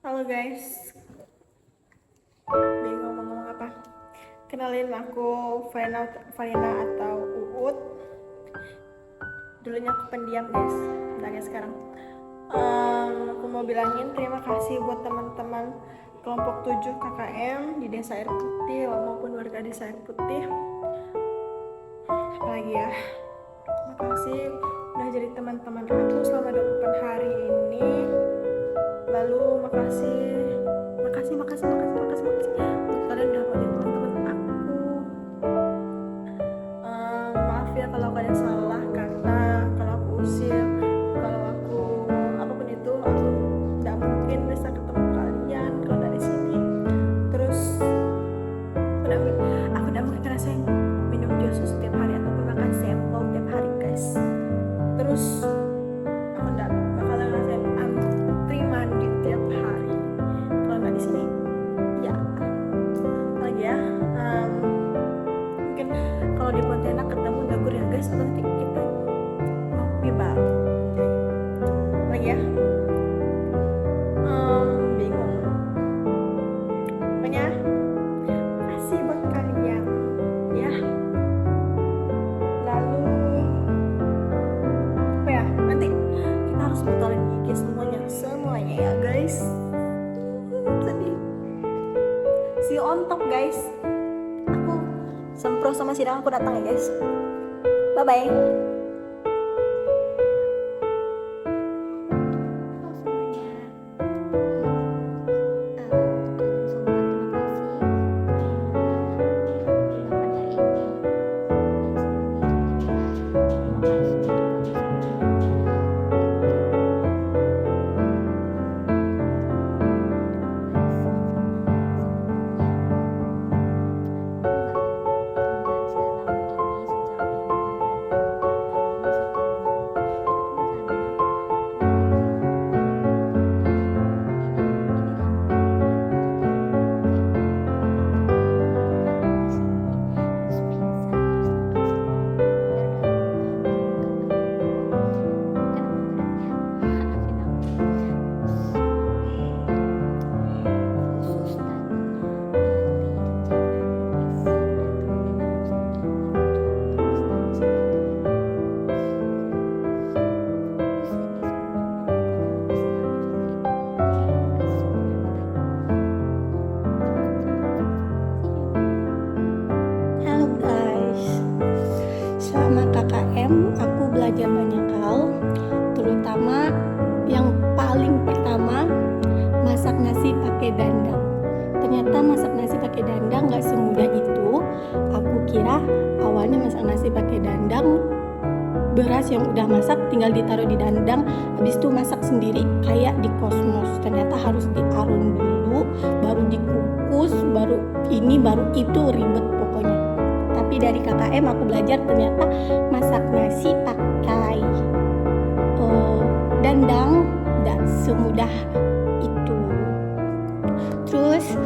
Halo guys, bingung mau ngomong apa? Kenalin aku Farina atau Uut. Dulunya aku pendiam guys, dari sekarang. Aku mau bilangin terima kasih buat teman-teman kelompok 7 KKM di Desa Air Putih maupun warga Desa Air Putih. Apalagi ya, makasih udah jadi teman-teman aku selama 24 hari ini. Lalu makasih buat kalian udah menjadi teman-teman aku. Maaf ya kalau kalian salah kata, kalau aku usir, kalau aku apapun itu, aku tidak mungkin bisa ketemu kalian kalau dari sini. Terus aku tidak mungkin ngerasain minum jus setiap hari ataupun makan sampel tiap hari guys. Terus aku tidak bakalan ngerasain antri mandi tiap hari kalau nggak di sini. Ya, lagi ya. Mungkin kalau di Pontianak ketemu Dagur ya guys, nanti kita ngopi bareng. Lagi ya. Bingung. Pokoknya kasih buat kalian ya. Lalu apa ya? Nanti kita harus botolin gigi semuanya ya guys. Sedih. See you on top guys. Aku sempro sama sidang aku datang ya guys. Bye bye. Halo guys, selama KKM aku belajar banyak hal, terutama yang paling pertama masak nasi pakai dandang. Ternyata masak nasi pakai dandang gak semudah itu. Aku kira awalnya masak nasi pakai dandang, beras yang udah masak tinggal ditaruh di dandang, habis itu masak sendiri kayak di kosmos. Ternyata harus diarun dulu, baru dikukus, baru ini baru itu, ribet pokoknya. Tapi dari KKM aku belajar ternyata masak nasi pakai dandang gak semudah itu. Terus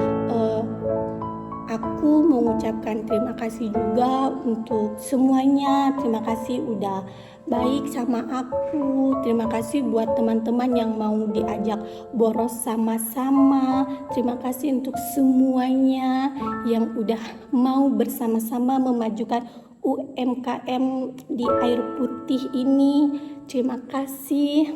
aku mengucapkan terima kasih juga untuk semuanya. Terima kasih udah baik sama aku. Terima kasih buat teman-teman yang mau diajak boros sama-sama. Terima kasih untuk semuanya yang udah mau bersama-sama memajukan UMKM di Air Putih ini. Terima kasih.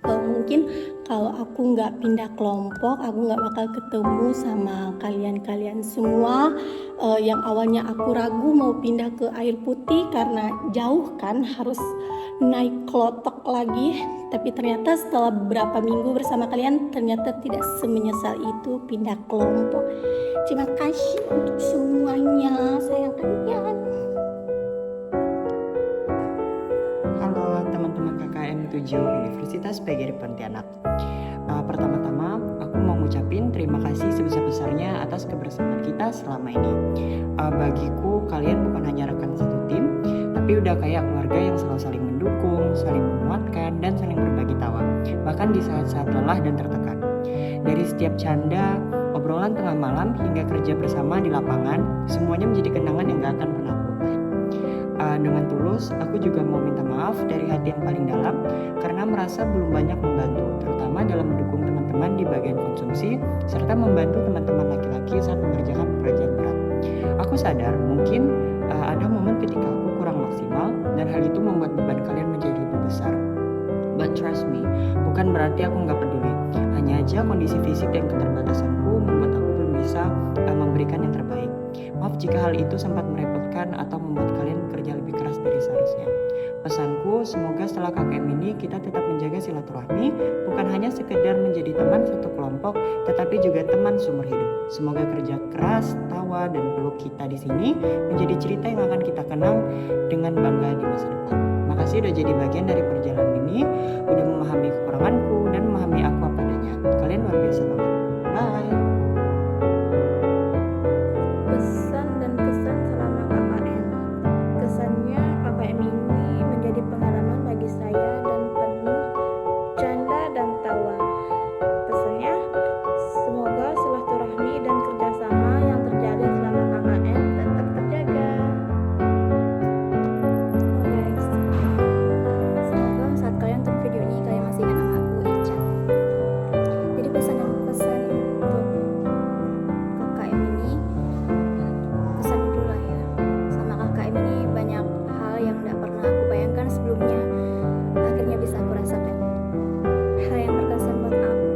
Mungkin kalau aku nggak pindah kelompok, aku nggak bakal ketemu sama kalian-kalian semua. Yang awalnya aku ragu mau pindah ke Air Putih karena jauh kan, harus naik klotok lagi. Tapi ternyata setelah beberapa minggu bersama kalian, ternyata tidak semenyesal itu pindah kelompok. Terima kasih untuk semuanya, sayang kalian. Halo teman-teman KKM 7 Universitas PGRI Pontianak. Pertama-tama aku mau ngucapin terima kasih sebesar-besarnya atas kebersamaan kita selama ini. Bagiku kalian bukan hanya rekan satu tim, tapi udah kayak keluarga yang selalu saling mendukung, saling menguatkan, dan saling berbagi tawa, bahkan di saat-saat lelah dan tertekan. Dari setiap canda, obrolan tengah malam, hingga kerja bersama di lapangan, semuanya menjadi kenangan yang gak akan pernah aku lupain. Dengan tulus, aku juga mau minta maaf dari hati yang paling dalam karena merasa belum banyak membantu, terutama dalam mendukung teman-teman di bagian konsumsi serta membantu teman-teman laki-laki saat mengerjakan pekerjaan berat. Aku sadar mungkin ada momen ketika aku kurang maksimal dan hal itu membuat beban kalian menjadi lebih besar. But trust me, bukan berarti aku nggak peduli. Hanya aja kondisi fisik dan keterbatasanku membuat aku belum bisa memberikan yang terbaik. Maaf jika hal itu sempat merepotkan atau membuat kalian bekerja lebih keras dari seharusnya. Pesanku, semoga setelah KKM ini kita tetap menjaga silaturahmi, bukan hanya sekedar menjadi teman satu kelompok, tetapi juga teman seumur hidup. Semoga kerja keras, tawa, dan peluk kita di sini menjadi cerita yang akan kita kenang dengan bangga di masa depan. Makasih udah jadi bagian dari perjalanan ini, udah memahami kekuranganku dan memahami aku apa adanya. Kalian luar biasa banget. Bye. Pesan dan kesan selama KKM. Kesannya KKM ini menjadi pengalaman bagi saya dan penuh canda dan tawa. Pesannya, semoga silaturahmi dan kerjasama yang terjalin selama KKM tetap terjaga. Guys, semoga saat kalian nonton video ini kalian masih ingat nama aku, Ica. Jadi pesan untuk KKM ini, kesan dulu lah ya. Sama KKM ini banyak hal yang gak pernah aku bayangkan sebelumnya, akhirnya bisa aku rasakan. Hal yang berkesan buat aku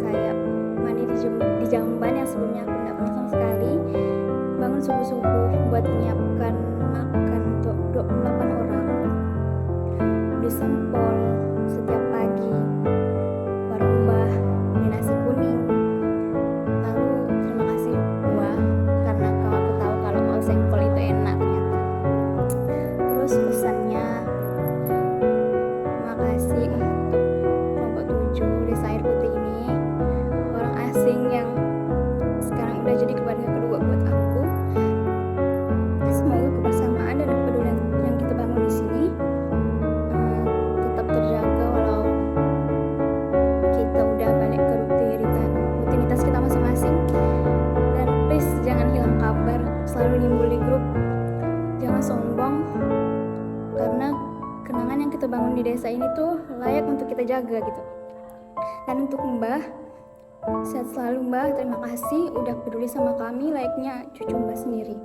kayak mandi di jamban yang sebelumnya aku gak pernah sama sekali. Bangun subuh-subuh buat menyiapkan makan untuk 28 orang. Di sempol setiap pagi, warung Mbah, mie nasi kuning. Lalu terima kasih Mbah karena aku tahu kalau sempol itu enak ternyata. Terus pesannya, terima kasih untuk kelompok 7 Desa Air Putih ini, orang asing yang sekarang udah jadi keluarga kedua buat aku. Semoga kebersamaan dan kepedulian yang kita bangun di sini tetap terjaga walau kita udah balik ke rutinitas kita masing-masing. Dan please jangan hilang kabar, selalu nimbul di grup. Jangan sombong, karena kenangan yang kita bangun di desa ini tuh layak untuk kita jaga gitu. Dan untuk Mbah, sehat selalu Mbah, terima kasih udah peduli sama kami layaknya cucu Mbah sendiri.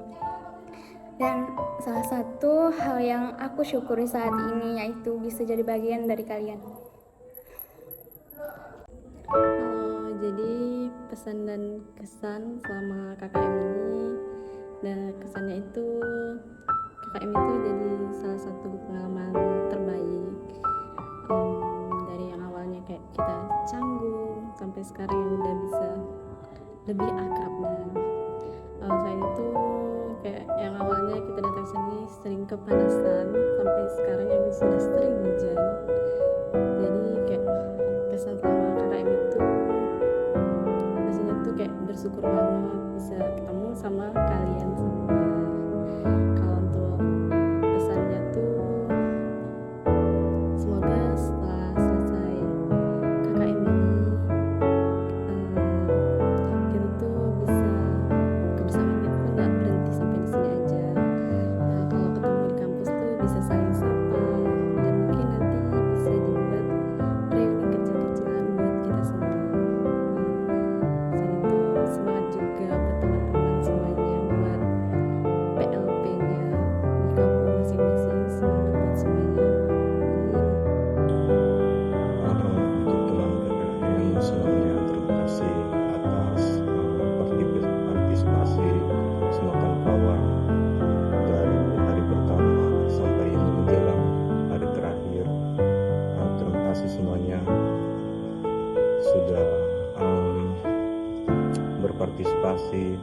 Dan salah satu hal yang aku syukuri saat ini yaitu bisa jadi bagian dari kalian. Jadi pesan dan kesan selama KKM ini, dan kesannya itu KKM itu jadi salah satu pengalaman terbaik. Dari yang awalnya kayak kita canggung sampai sekarang yang udah bisa lebih akrab, dan selain itu kayak yang awalnya kita datang sini sering kepanasan sampai sekarang yang sudah sering hujan. Jadi kayak kesan selama KKM itu rasanya tuh kayak bersyukur banget bisa ketemu sama kalian semua. Kalau untuk pesannya tuh semoga setelah selesai KKM ini kita tuh bisa kebersamaan kita tuh nggak berhenti sampai di sini aja. Kalau ketemu di kampus tuh bisa saling sapa, dan mungkin nanti bisa dibuat reuni kecil-kecilan buat kita semua. Selain itu semangat juga buat teman-teman semuanya buat PLP-nya di kampung masing-masing. Semangat buat semuanya. Untuk teman KKM sebelumnya terima kasih atas partisipasi semua kawan dari hari pertama sampai ini menjelang hari terakhir. Terima kasih semuanya sudah berpartisipasi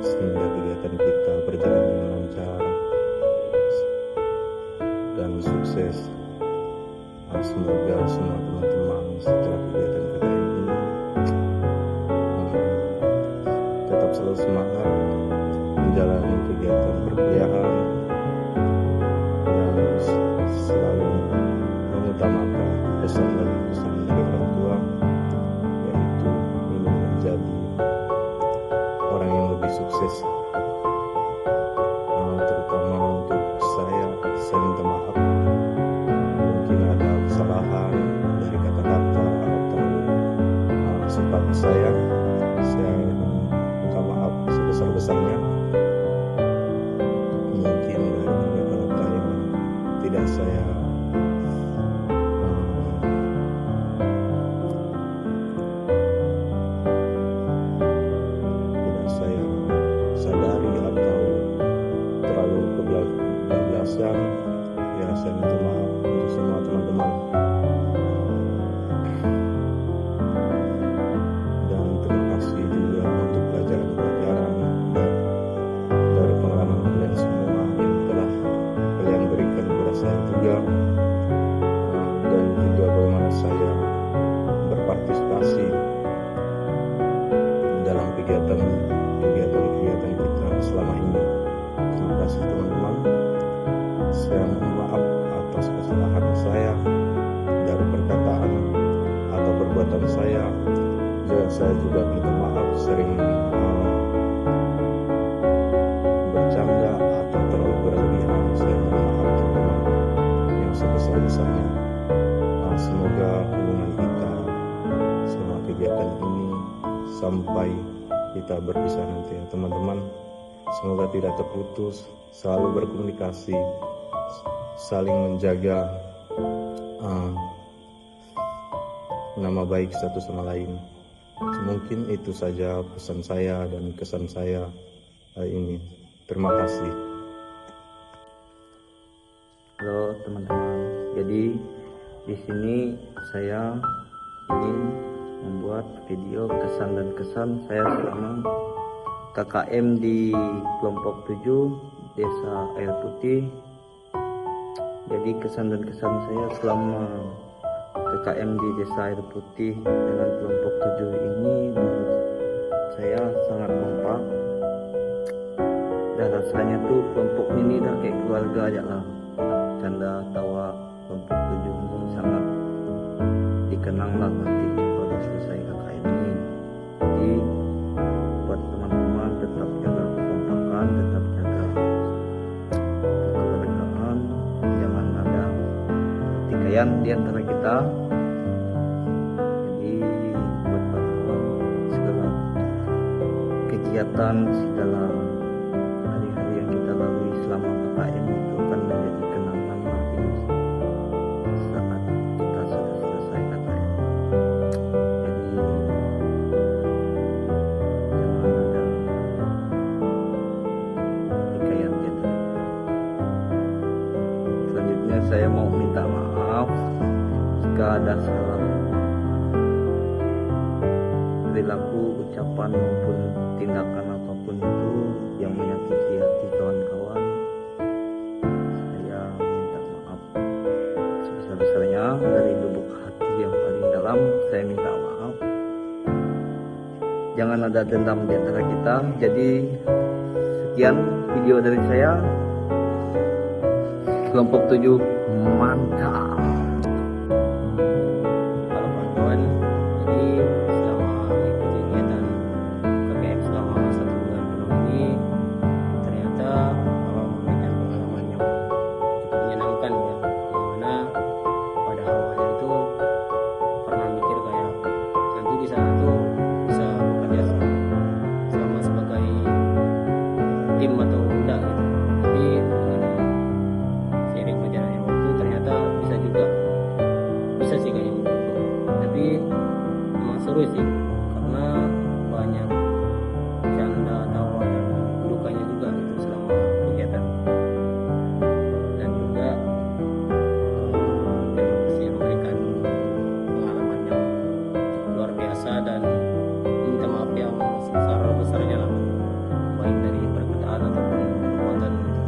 sehingga kegiatan kita berjalan dengan lancar dan sukses. Semoga semua teman-teman setelah kegiatan KKM ini tetap selalu semangat menjalani kegiatan perkuliahan dan selalu mengutamakan pesan dari orang tua, yaitu ingin menjadi orang yang lebih sukses. Terutama untuk saya bakti saya minta maaf sebesar-besarnya. Mungkin dari kata-kata yang tidak saya sadari atau terlalu kebablasan, ya saya minta maaf untuk semua teman-teman. Dan terima kasih juga untuk pelajaran-pelajaran dari pengalaman kalian semua yang telah kalian berikan kepada saya juga, dan juga bagaimana saya berpartisipasi dalam kegiatan kita selama ini. Terima kasih teman-teman. Saya mohon maaf atas kesalahan saya dari perkataan atau perbuatan saya. Saya juga minta maaf sering bercanda atau terlalu berlebihan. Saya minta maaf teman-teman yang sebesar-besarnya. Semoga hubungan kita selama kegiatan ini sampai kita berpisah nanti ya teman-teman, semoga tidak terputus, selalu berkomunikasi, saling menjaga nama baik satu sama lain. Mungkin itu saja pesan saya dan kesan saya hari ini. Terima kasih. Halo teman-teman, jadi di sini saya ingin membuat video kesan dan kesan saya selama KKM di kelompok 7 Desa Air Putih. Jadi kesan dan kesan saya selama KKM di Desa Air Putih dengan kelompok 7 ini menurut saya sangat kompak. Dan rasanya tuh kelompok ini dah kayak keluarga aja lah. Canda tawa kelompok 7 ini sangat dikenang lah nantinya pada selesai KKM ini. Jadi buat teman-teman tetap jaga kekompakan, tetap jaga kekeluargaan, jangan ada pertikaian di antara kita. Jadi buat teman-teman segala kegiatan, segala hari-hari yang kita lalui selama KKM itu akan menjadi kenangan nanti saat kita sudah selesai KKM. Jadi jangan ada pertikaian di antara kita. Selanjutnya saya mau minta maaf jika ada salah perilaku, ucapan maupun tindakan apapun itu yang menyakiti hati kawan-kawan. Saya minta maaf sebesar-besarnya dari lubuk hati yang paling dalam. Saya minta maaf. Jangan ada dendam di antara kita. Jadi sekian video dari saya. Kelompok 7 mantap. Halo kawan-kawan, jadi selama mengikuti kegiatan KKM selama 1 bulan penuh ini ternyata memberikan pengalaman yang cukup menyenangkan ya, yang mana pada awalnya itu pernah mikir kayak nanti di sana tuh bisa bekerja sama sebagai tim atau enggak gitu, tapi dengan seiring berjalannya waktu ternyata bisa sih kayaknya menurutku. Tapi emang seru sih karena banyak canda, tawa dan dukanya juga gitu selama kegiatan. Dan juga terima kasih memberikan pengalaman yang cukup luar biasa, dan minta maaf yang sebesar-besarnya lah, baik dari perkataan ataupun perbuatan gitu.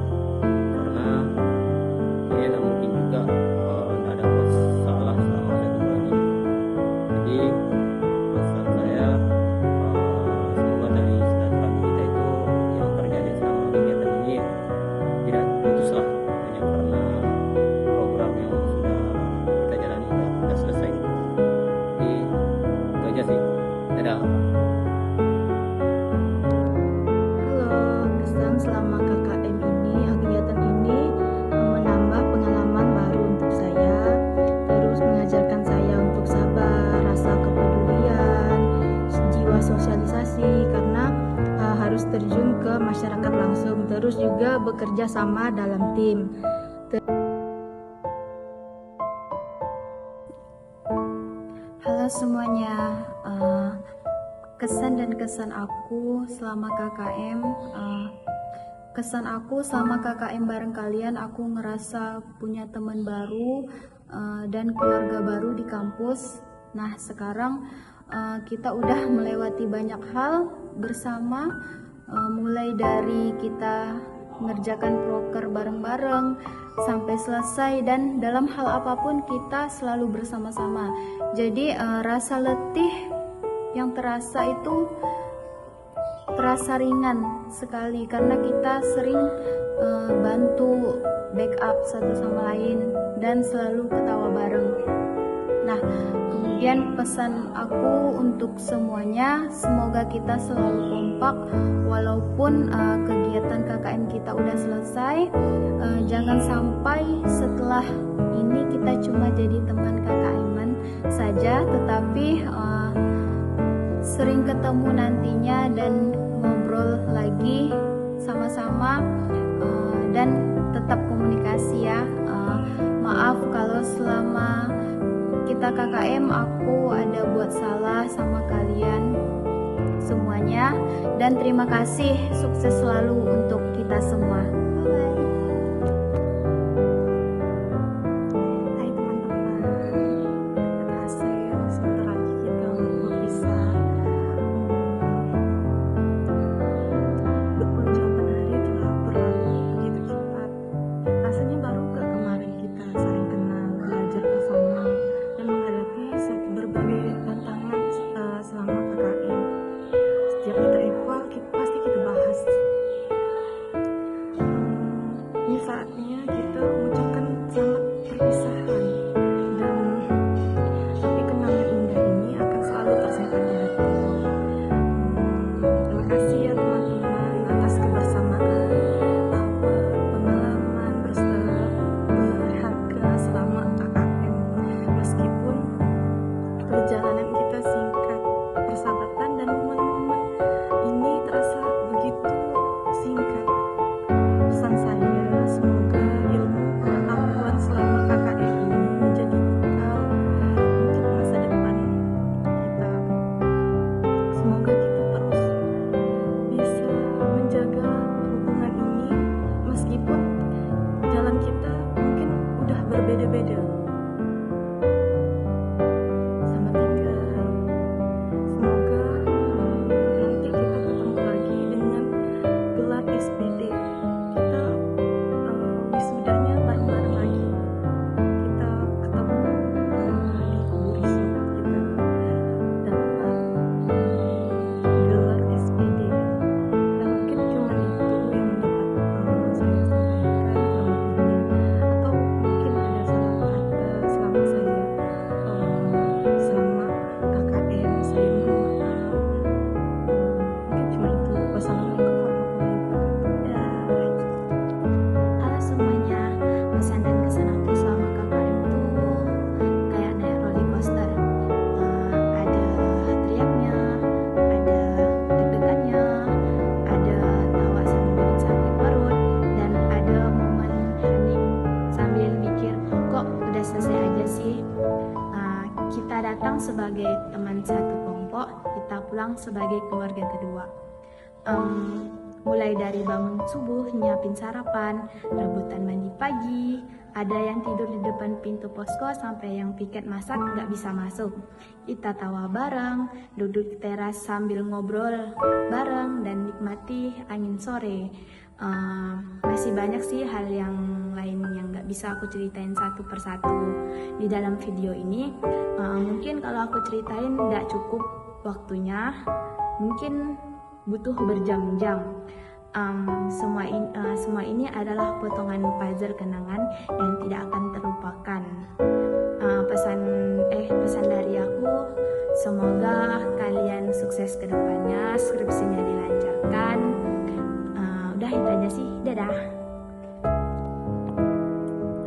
Karena kayaknya nggak mungkin juga nggak ada buat salah selama 1 bulan ini. Jadi pesan saya semoga dari silaturahmi kita itu yang terjadi selama kegiatan ini tidak putus lah hanya karena program yang sudah kita jalani sudah selesai. Jadi itu aja sih. Dadah. Halo, kesan selama KKM ini, kegiatan ini menambah pengalaman baru untuk saya, terus mengajarkan saya untuk sabar, rasa kepedulian, sosialisasi karena harus terjun ke masyarakat langsung, terus juga bekerja sama dalam tim. Halo semuanya, kesan dan kesan aku selama KKM. Kesan aku selama KKM bareng kalian, aku ngerasa punya teman baru dan keluarga baru di kampus. Nah sekarang kita udah melewati banyak hal bersama, mulai dari kita ngerjakan proker bareng-bareng sampai selesai, dan dalam hal apapun kita selalu bersama-sama. Jadi rasa letih yang terasa itu terasa ringan sekali karena kita sering bantu backup satu sama lain dan selalu ketawa bareng. Nah, kemudian pesan aku untuk semuanya, semoga kita selalu kompak walaupun kegiatan KKM kita udah selesai. Jangan sampai setelah ini kita cuma jadi teman KKM-an saja, tetapi sering ketemu nantinya dan ngobrol lagi sama-sama, dan tetap komunikasi ya. Maaf kalau selama kita KKM aku ada buat salah sama kalian semuanya, dan terima kasih, sukses selalu untuk kita semua. Bye-bye. Hai teman-teman, terasa ya sebentar lagi kita berpisah. 28 hari telah berlalu begitu cepat. Rasanya baru kemarin kita saling kenal, belajar bersama, dan menghadapi berbagai tantangan selama KKM. Setiap kita eval, pasti kita bahas. Ini saatnya kita mengucapkan selamat perpisahan, dan tapi kenangan indah ini akan selalu tersimpan di hati. Terima kasih ya teman-teman atas kebersamaan, pengalaman berharga selama KKM. Meskipun perjalanan kita singkat, persahabatan dan momen-momen ini terasa begitu singkat. Pesan saya, semoga ilmu pengetahuan selama KKM ini menjadi bekal untuk masa depan kita. Semoga kita terus bisa menjaga hubungan ini meskipun jalan kita mungkin udah berbeda-beda. Selamat tinggal. Semoga nanti kita ketemu lagi dengan gelar SPD. Kita wisudanya bareng-bareng lagi. Kita ketemu di Kuburisma. Kita dapat gelar SPD. Dan mungkin cuma itu yang dapat saya sampaikan selebihnya. Atau mungkin ada salah kata selama saya selama KKM, saya mohon maaf. Mungkin cuma itu. Wassalamualaikum warahmatullahi wabarakatuh. Halo semuanya, pesan dan kesan aku selama KKM itu kayak naik roller coaster. Ada teriaknya, ada deg-degannya, ada tawa sambil sakit perut, dan ada momen hening sambil mikir kok udah selesai aja sih. Kita datang sebagai teman satu kelompok, kita pulang sebagai keluarga kedua. Mulai dari bangun subuh, nyiapin sarapan, rebutan mandi pagi, ada yang tidur di depan pintu posko sampai yang piket masak nggak bisa masuk. Kita tawa bareng, duduk di teras sambil ngobrol bareng dan nikmati angin sore. Masih banyak sih hal yang lain yang nggak bisa aku ceritain satu persatu di dalam video ini. Mungkin kalau aku ceritain nggak cukup waktunya, mungkin butuh berjam-jam. Semua ini adalah potongan puzzle kenangan yang tidak akan terlupakan. Pesan dari aku, semoga kalian sukses ke depannya, skripsinya dilancarkan. Udah itu aja sih, dadah.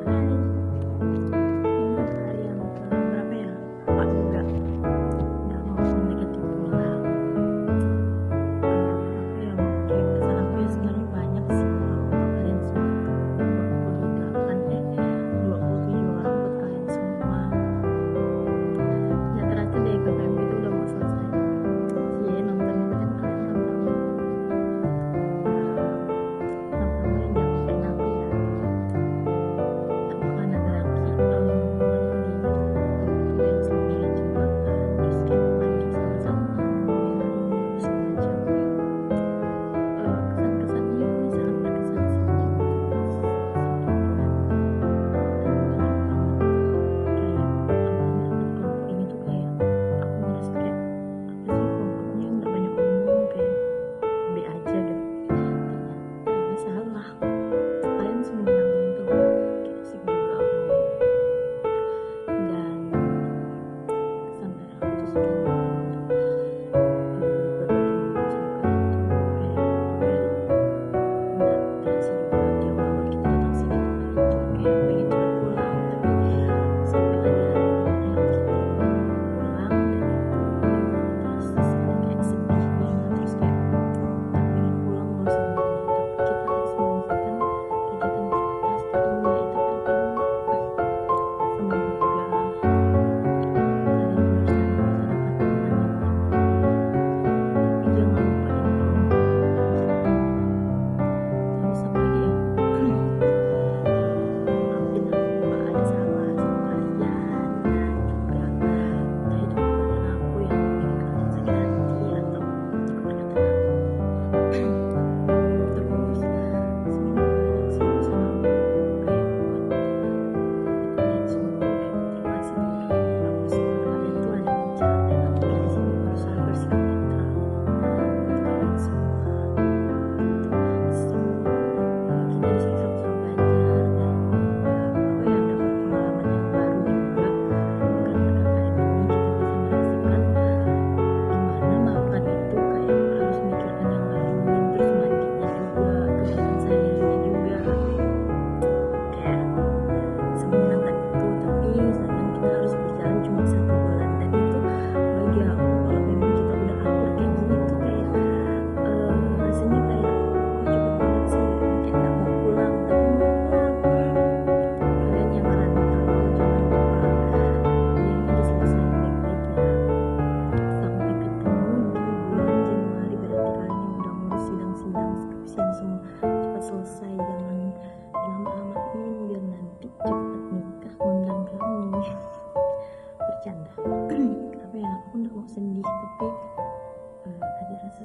Hari yang berapa ya? Pak juga nggak mau negatif pula.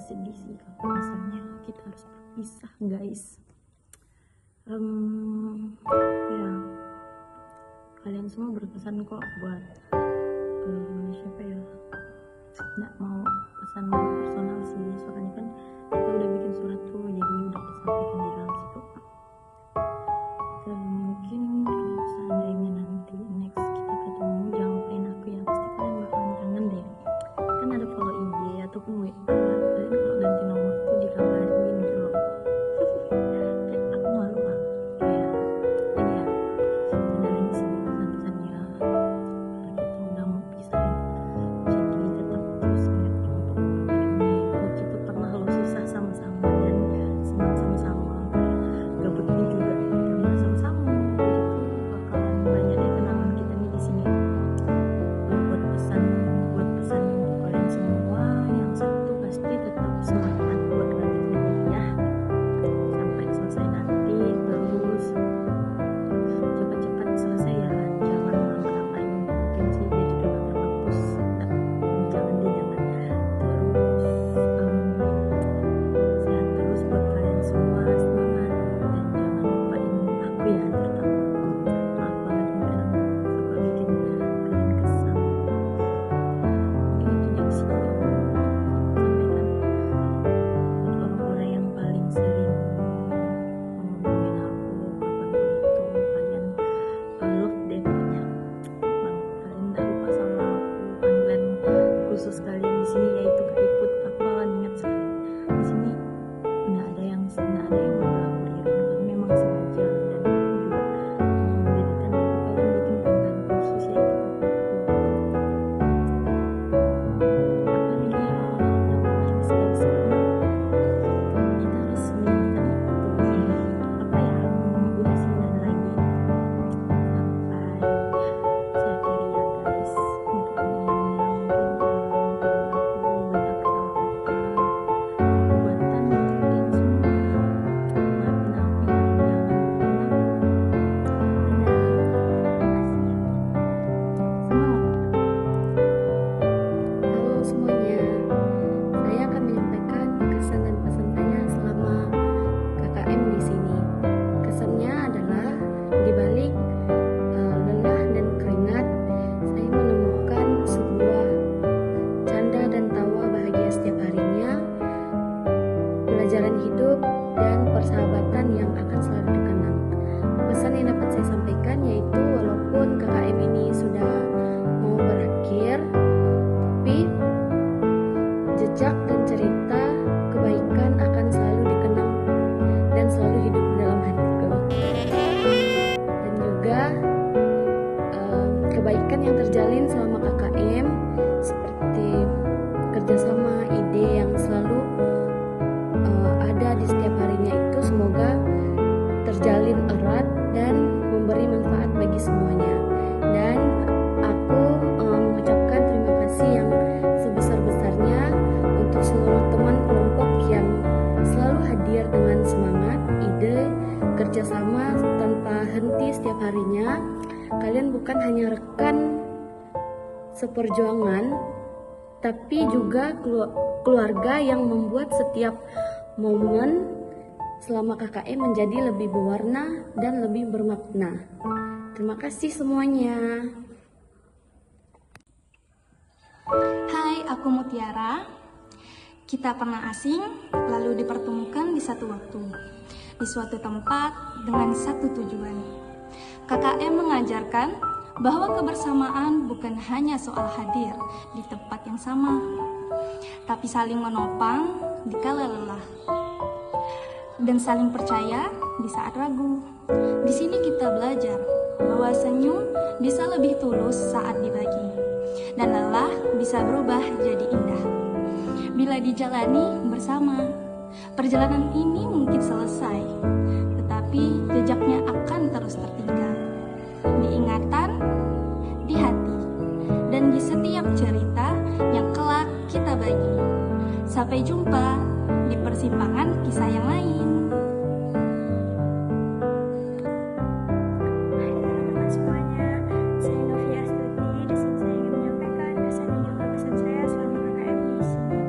sedih sih kalau misalnya kita harus berpisah guys. Ya kalian semua berpesan kok buat siapa ya, nggak mau pesan personal sih, soalnya kan kita udah bikin surat tuh, jadi udah disampaikan di dalam situ. Dan mungkin kalau seandainya nanti next kita ketemu, jangan lupain aku ya, pasti kalian bakalan kangen deh. Kan ada follow IG ataupun WA, kalian kalau ganti nomor tuh dikabarin gitu loh. Kayak aku malu lah, kayak ini ya, kenalin di sini pesan-pesannya kalau kita udah mau pisah ya. Jadi tetap terus ingat untuk ini, kalau kita pernah lo susah sama-sama dan senang sama-sama, gabutnya juga pernah sama-sama, jadi tuh bakalan banyak deh kenangan kita nih di sini. Buat pesan untuk kalian semua, yang satu pasti tetap semangat buat lanjutin kuliah sampai selesai nanti, terus cepat-cepat selesai ya, jangan lama-lamain, mungkin sih jadi udah terhapus, jangan deh, jangan. Terus sehat terus buat kalian semua, semangat, dan jangan lupain aku ya, terutama. Maaf banget mungkin aku suka bikin kalian kesal. Mungkin itu aja sih yang mau sampaikan buat orang-orang yang paling sering ngomongin aku kapan begitu, kalian love deh pokoknya. Bang, kalian gak lupa sama aku, panggilan khusus kalian di sini yaitu Kak Iput. Aku bakalan ingat sekali di sini, nggak ada yang manggil aku Ririn, karena memang sengaja, dan aku juga membedakan, tapi kalian bikin panggilan khusus yaitu apalagi ya, namanya sekali sekarang kita harus menyanyikan itu apa ya, udah sih nggak ada lagi. Sampai saya akhiri ya guys, untuk teman-teman yang mungkin aku banyak salah kata perbuatan untuk kalian semua, maafin aku ya, jangan lupain aku. Dadah, makasih ya, semangat. Halo semuanya, saya akan menyampaikan kesan dan pesan saya selama KKM di sini. Kesannya adalah di balik lelah dan keringat, saya menemukan sebuah canda dan tawa bahagia setiap harinya, pelajaran hidup dan persahabatan yang akan selalu dikenang. Pesan yang dapat saya sampaikan yaitu walaupun KKM ini sudah mau berakhir, tapi jejak dan cerita kebaikan akan selalu dikenang dan selalu hidup dalam hatiku. Dan juga kebaikan yang terjalin selama KKM seperti kerjasama, ide yang selalu ada di setiap harinya itu semoga terjalin erat dan memberi manfaat bagi semuanya. Dan aku mengucapkan terima kasih yang sebesar-besarnya untuk seluruh teman kelompok yang selalu hadir dengan semangat, ide, kerjasama tanpa henti setiap harinya. Kalian bukan hanya rekan seperjuangan, tapi juga keluarga yang membuat setiap momen selama KKM menjadi lebih berwarna dan lebih bermakna. Terima kasih semuanya. Hai, aku Mutiara. Kita pernah asing, lalu dipertemukan di satu waktu, di suatu tempat dengan satu tujuan. KKM mengajarkan bahwa kebersamaan bukan hanya soal hadir di tempat yang sama, tapi saling menopang di kala lelah dan saling percaya di saat ragu. Di sini kita belajar bahwa senyum bisa lebih tulus saat dibagi, dan lelah bisa berubah jadi indah bila dijalani bersama. Perjalanan ini mungkin selesai, tetapi jejaknya akan terus tertinggal di ingatan, di hati, dan di setiap cerita yang kelak kita bagi. Sampai jumpa di persimpangan kisah yang lain. Hai teman-teman semuanya, saya Novia Astuti. Di sini saya ingin menyampaikan kesan dan juga pesan saya selama KKM di sini.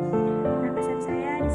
Nah, pesan saya di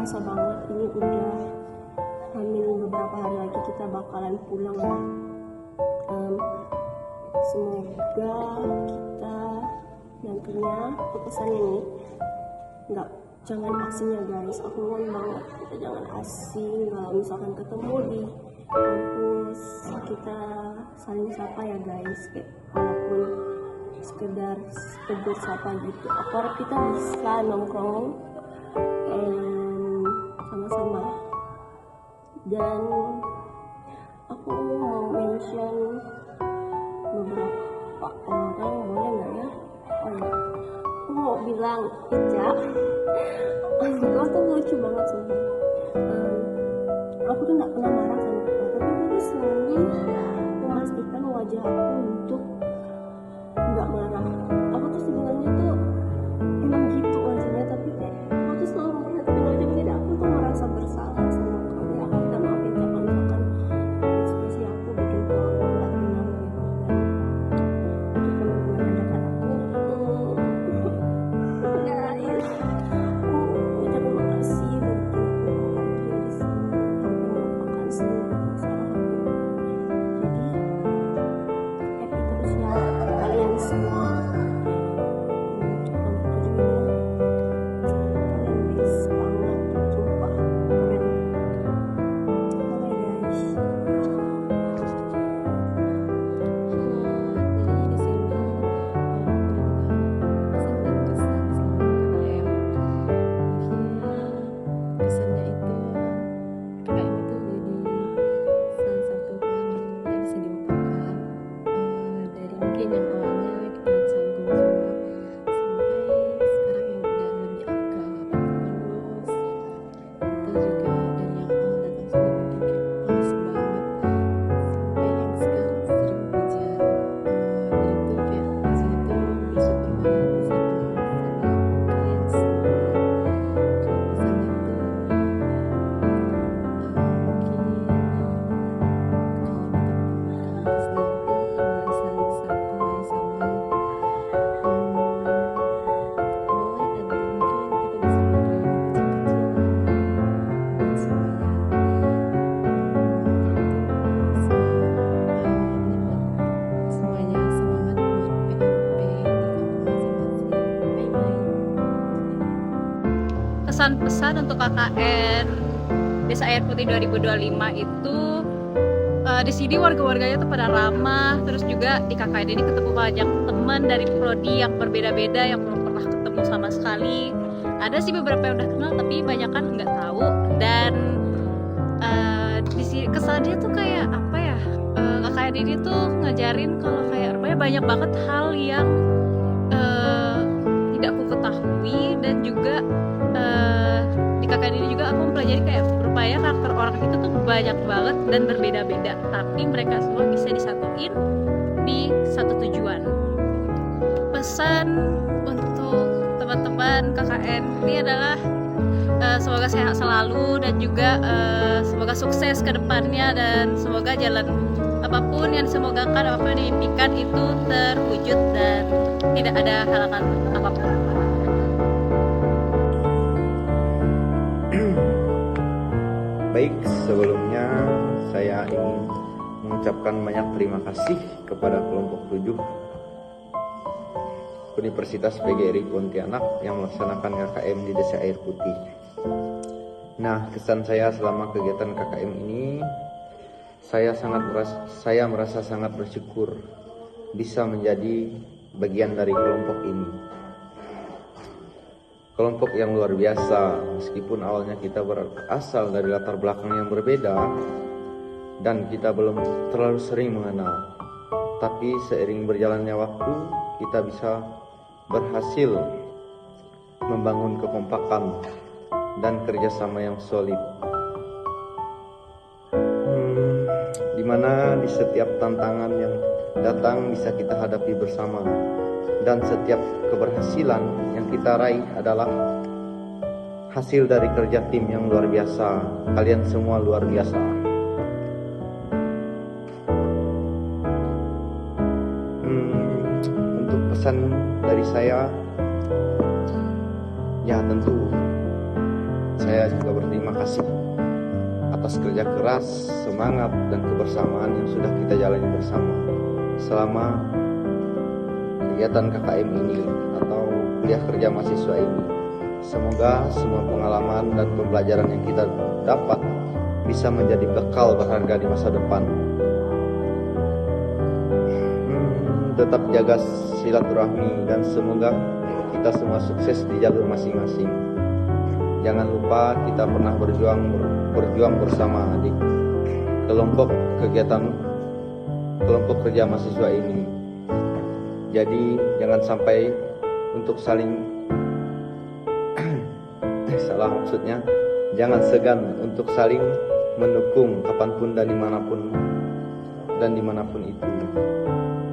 kerasa banget ini udah hamil beberapa hari lagi kita bakalan pulang ya. Semoga kita nantinya pesannya nih jangan asingnya guys, aku mohon banget kita jangan asing. Kalau misalkan ketemu di kampus kita saling sapa ya guys, kayak walaupun sekedar tegur sapa gitu, apa kita bisa nongkrong sama-sama. Dan aku mau mention beberapa orang, boleh nggak ya? Oh ya, aku mau bilang Ica, kau tuh lucu banget sumpah. Aku tuh nggak pernah marah sama kau, tapi aku tuh selalu memastikan wajah aku untuk nggak marah. Aku tuh sebenarnya tuh emang gitu wajahnya, tapi kayak aku tuh selalu memperhatikan wajah beda. Aku tuh merasa bersalah sama kau ya. Aku minta maaf ya kalau misalkan ekspresi aku bikin kau nggak tenang gitu. Dan untuk teman-teman terdekat aku, guys, aku ucapin makasih dan bikin aku bahagia di sini, tanpa melupakan semua masalah aku. Jadi happy terus ya kalian semua. Pesan-pesan untuk KKN Desa Air Putih 2025 itu di sini warga-warganya tuh pada ramah, terus juga di KKN ini ketemu banyak teman dari prodi yang berbeda-beda yang belum pernah ketemu sama sekali. Ada sih beberapa yang udah kenal tapi banyak kan nggak tahu. Dan di sini kesannya tuh kayak apa ya, KKN ini tuh ngajarin kalau kayak rupanya banyak banget hal yang tidak aku ketahui. Dan juga di KKN ini juga aku mempelajari kayak rupanya karakter orang itu tuh banyak banget dan berbeda-beda, tapi mereka semua bisa disatuin di satu tujuan. Pesan untuk teman-teman KKN ini adalah semoga sehat selalu dan juga semoga sukses ke depannya, dan semoga jalan apapun yang disemogakan, apapun yang diimpikan itu terwujud dan tidak ada halangan apapun. Baik, sebelumnya saya ingin mengucapkan banyak terima kasih kepada kelompok 7 Universitas PGRI Pontianak yang melaksanakan KKM di Desa Air Putih. Nah, kesan saya selama kegiatan KKM ini, saya merasa sangat bersyukur bisa menjadi bagian dari kelompok ini. Kelompok yang luar biasa, meskipun awalnya kita berasal dari latar belakang yang berbeda dan kita belum terlalu sering mengenal. Tapi seiring berjalannya waktu, kita bisa berhasil membangun kekompakan dan kerjasama yang solid. Dimana di setiap tantangan yang datang bisa kita hadapi bersama. Dan setiap keberhasilan yang kita raih adalah hasil dari kerja tim yang luar biasa. Kalian semua luar biasa. Untuk pesan dari saya, ya tentu saya juga berterima kasih atas kerja keras, semangat, dan kebersamaan yang sudah kita jalani bersama selama kegiatan KKM ini atau kuliah kerja mahasiswa ini. Semoga semua pengalaman dan pembelajaran yang kita dapat bisa menjadi bekal berharga di masa depan. Tetap jaga silaturahmi dan semoga kita semua sukses di jalur masing-masing. Jangan lupa kita pernah berjuang bersama di kelompok kerja mahasiswa ini. Jadi jangan sampai untuk saling jangan segan untuk saling mendukung kapanpun dan dimanapun itu.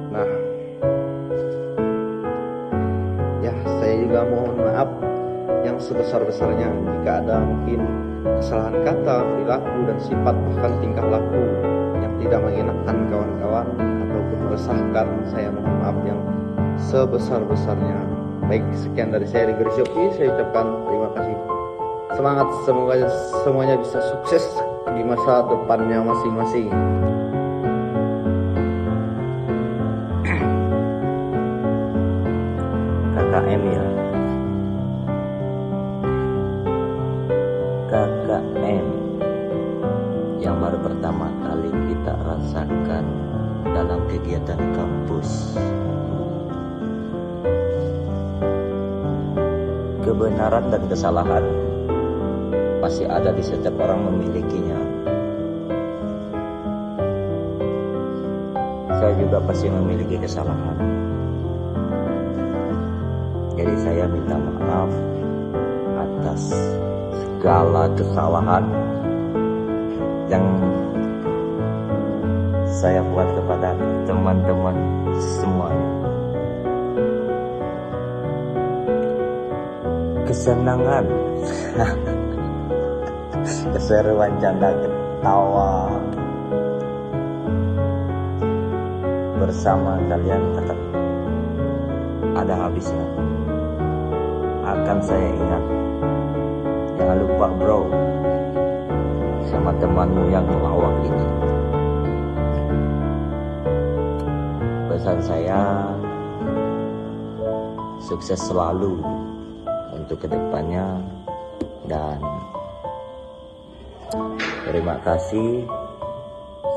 Nah, ya saya juga mohon maaf yang sebesar-besarnya jika ada mungkin kesalahan kata, perilaku, dan sifat bahkan tingkah laku yang tidak mengenakan kawan-kawan ataupun meresahkan. Saya mohon maaf yang sebesar-besarnya. Baik, sekian dari saya Rigor Shopi. Saya ucapkan terima kasih. Semangat, semoga semuanya bisa sukses di masa depannya masing-masing. KKM ya. KKM yang baru pertama kali kita rasakan dalam kegiatan kampus. Kebenaran dan kesalahan pasti ada di setiap orang memilikinya. Saya juga pasti memiliki kesalahan. Jadi saya minta maaf atas segala kesalahan yang saya buat kepada teman-teman semuanya. Kesenangan, keseruan, canda, ketawa bersama kalian tetap ada habisnya. Akan saya ingat. Jangan lupa bro, sama temanmu yang melawak ini. Pesan saya, sukses selalu untuk kedepannya, dan terima kasih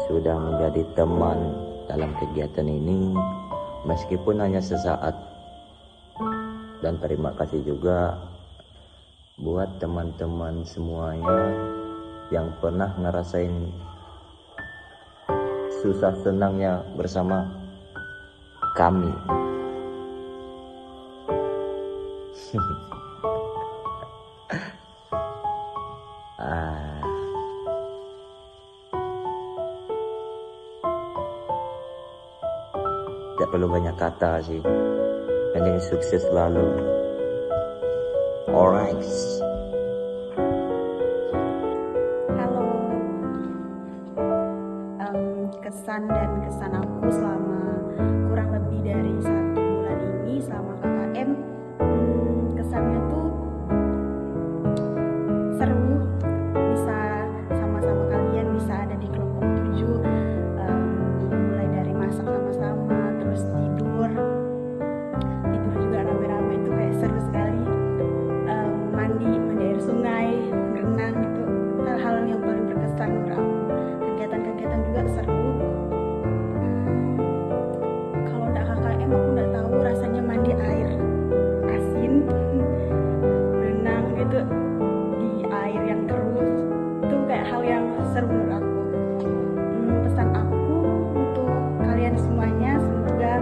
sudah menjadi teman dalam kegiatan ini meskipun hanya sesaat. Dan terima kasih juga buat teman-teman semuanya yang pernah ngerasain susah senangnya bersama kami. Tidak perlu banyak kata sih, penting sukses selalu. Alright. Halo, kesan dan kesan aku selama kurang lebih dari 1 bulan ini selama KKM. Kesannya tuh seru, bisa sama-sama kalian, bisa ada di kelompok 7, mulai dari masak sama-sama, terus tidur juga rame-rame, itu kayak seru sekali. Mandi air sungai, berenang, gitu hal-hal yang paling berkesan menurut aku. Kegiatan-kegiatan juga seru. Kalau nggak KKM aku nggak tahu rasanya mandi air asin, berenang gitu di air yang keruh, itu kayak hal yang seru menurut aku. Pesan aku untuk kalian semuanya, semoga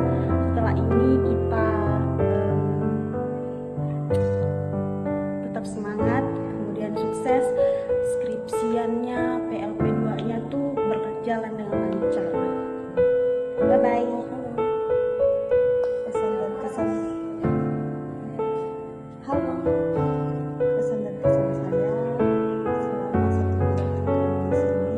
setelah ini kita tetap semangat, kemudian sukses, skripsiannya, PLP2-nya tuh berjalan dengan lancar. Bye bye. Pesan dan kesan. Halo. Pesan dan kesan saya selama 1 bulan di sini.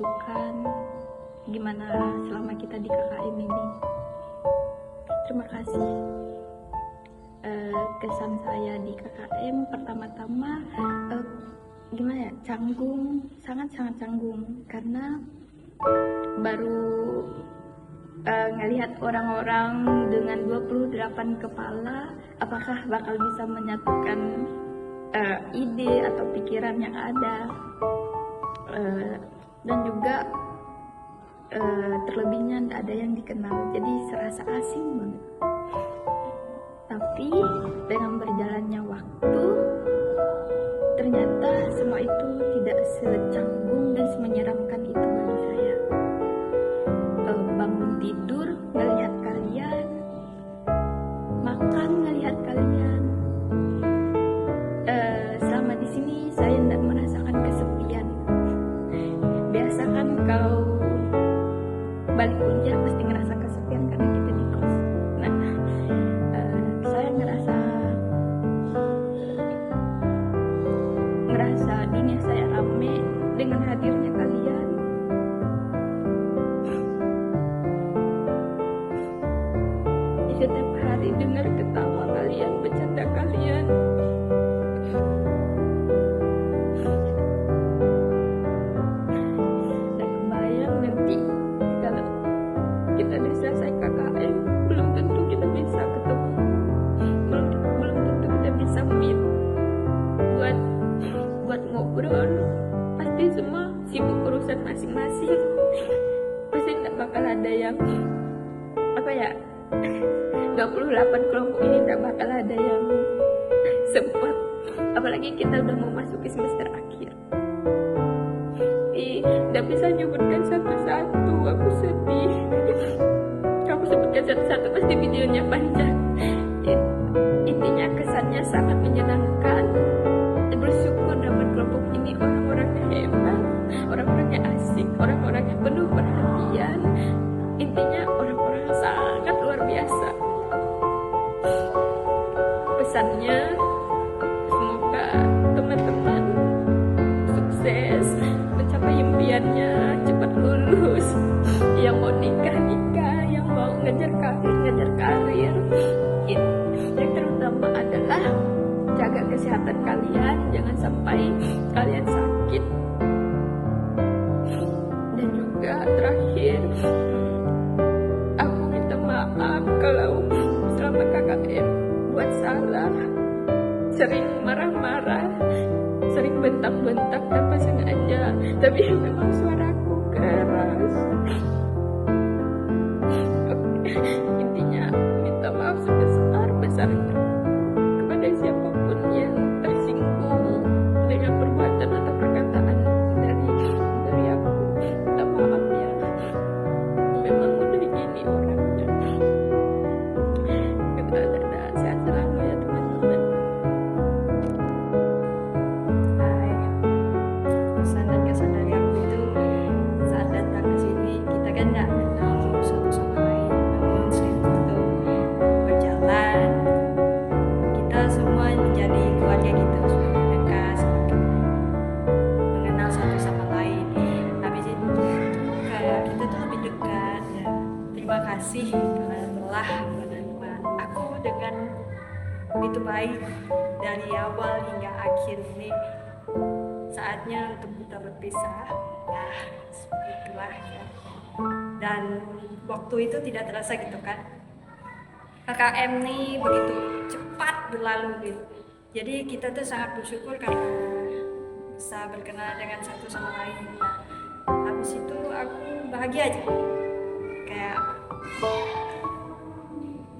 masukan gimana selama kita di KKM ini. Terima kasih. Kesan saya di KKM pertama-tama gimana ya, canggung, sangat-sangat canggung karena baru ngelihat orang-orang dengan 28 kepala apakah bakal bisa menyatukan ide atau pikiran yang ada, dan juga terlebihnya tidak ada yang dikenal, jadi serasa asing banget. Tapi dengan berjalannya waktu ternyata semua itu tidak secanggung dan semenyeramkan itu bagi saya. Bangun tidur ngelihat kalian, makan ngelihat kalian. Selama di sini saya tidak merasakan kesepian. Biasa kan kalau balik kuliah pasti ngerasa kesepian karena kita di kos. Nah, saya ngerasa dunia saya rame dengan hadirnya kalian. Setiap hari dengar ketawa kalian, bercanda kalian. Dan kebayang nanti kalau kita udah selesai KKM, belum tentu kita bisa ketemu, belum tentu kita bisa meet buat ngobrol. Pasti semua sibuk urusan masing-masing. Pasti tidak bakal ada yang 28 kelompok ini tidak bakal ada yang sempat, apalagi kita udah mau masuk ke semester akhir. Tidak bisa nyebutkan satu-satu, aku sedih. Kamu sebutkan satu-satu pasti videonya panjang. Intinya kesannya sangat menyenangkan. Bersyukur dapat kelompok ini, orang-orangnya hebat, orang-orangnya asik, orang-orangnya penuh perhatian. Intinya orang-orang sangat luar biasa. Pesannya, semoga teman-teman sukses mencapai impiannya, cepat lulus. Yang mau nikah, yang mau ngejar karir. Yang terutama adalah jaga kesehatan kalian, jangan sampai kalian sakit. Dan juga terakhir, aku minta maaf kalau selama KKM buat salah, sering marah-marah, sering bentak-bentak tanpa sengaja, tapi memang suaraku keras. Intinya minta maaf sebesar-besarnya kepada siapapun yang tersinggung dengan perbuatan atau perkataan dari aku. Minta maaf ya, memang udah gini orangnya. Sehat selalu ya teman-teman. Hai, pesan dan kesan dari aku itu saat datang ke sini kita kan nggak kenal satu sama lain, namun sering waktu berjalan kita semua menjadi keluarga gitu, semakin dekat, semakin mengenal satu sama lain. Habis itu kayak kita tuh lebih dekat ya. Terima kasih karena telah menerima aku dengan begitu baik dari awal hingga akhir ini. Saatnya untuk kita berpisah. Nah, seperti itulah ya. Dan waktu itu tidak terasa gitu kan. KKM nih begitu cepat berlalu gitu. Jadi kita tuh sangat bersyukur karena bisa berkenalan dengan satu sama lain. Nah, habis itu aku bahagia aja. Kayak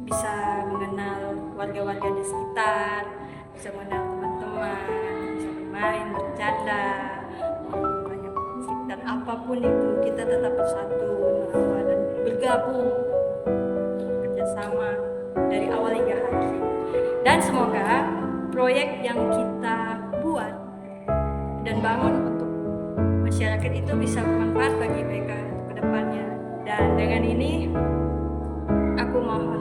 bisa mengenal warga-warga di sekitar, bisa mengenal teman-teman, bisa bermain, bercanda, banyak konflik dan apapun itu kita tetap bersatu, melawan dan bergabung, kerjasama dari awal hingga akhir. Dan semoga proyek yang kita buat dan bangun untuk masyarakat itu bisa bermanfaat bagi mereka ke depannya. Dan dengan ini aku mohon